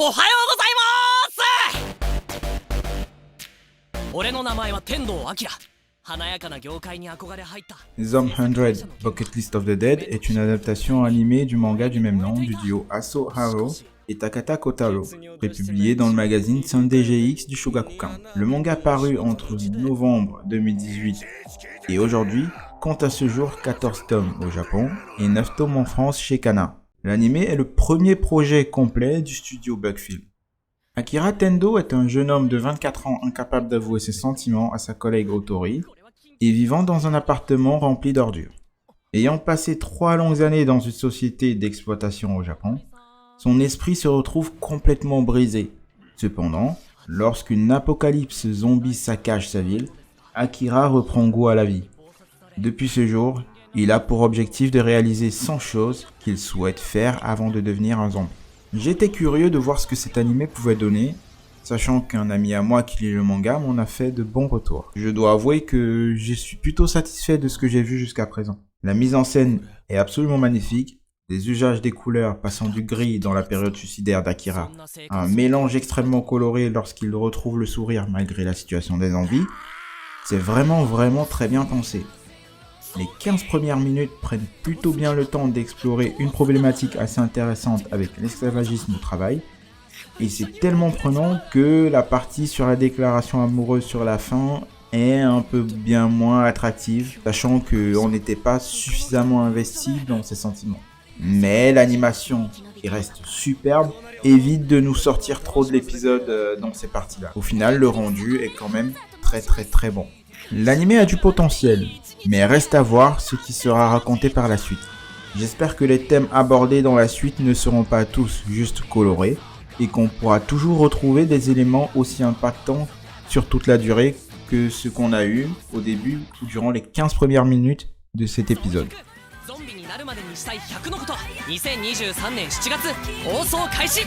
おはようございます。俺の名前は天童明。華やかな業界に憧れ入った。Zom 100 Bucket List of the Dead est une adaptation animée du manga du même nom du duo Aso Haro et Takata Kotaro, publié dans le magazine Sunday GX du Shogakukan. Le manga paru entre novembre 2018 et aujourd'hui compte à ce jour 14 tomes au Japon et 9 tomes en France chez Kana. L'anime est le premier projet complet du studio Bugfilm. Akira Tendo est un jeune homme de 24 ans incapable d'avouer ses sentiments à sa collègue Otori et vivant dans un appartement rempli d'ordures. Ayant passé 3 longues années dans une société d'exploitation au Japon, son esprit se retrouve complètement brisé. Cependant, lorsqu'une apocalypse zombie saccage sa ville, Akira reprend goût à la vie. Depuis ce jour, il a pour objectif de réaliser 100 choses qu'il souhaite faire avant de devenir un zombie. J'étais curieux de voir ce que cet animé pouvait donner, sachant qu'un ami à moi qui lit le manga m'en a fait de bons retours. Je dois avouer que je suis plutôt satisfait de ce que j'ai vu jusqu'à présent. La mise en scène est absolument magnifique, les usages des couleurs passant du gris dans la période suicidaire d'Akira à un mélange extrêmement coloré lorsqu'il retrouve le sourire malgré la situation des zombies, c'est vraiment très bien pensé. Les 15 premières minutes prennent plutôt bien le temps d'explorer une problématique assez intéressante avec l'esclavagisme au travail, et c'est tellement prenant que la partie sur la déclaration amoureuse sur la fin est un peu bien moins attractive, sachant qu'on n'était pas suffisamment investi dans ses sentiments. Mais l'animation, qui reste superbe, évite de nous sortir trop de l'épisode dans ces parties-là. Au final, le rendu est quand même très bon. L'anime a du potentiel, mais reste à voir ce qui sera raconté par la suite. J'espère que les thèmes abordés dans la suite ne seront pas tous juste colorés, et qu'on pourra toujours retrouver des éléments aussi impactants sur toute la durée que ce qu'on a eu au début ou durant les 15 premières minutes de cet épisode. ゾンビになるまでにしたい100のこと2023年7月放送開始。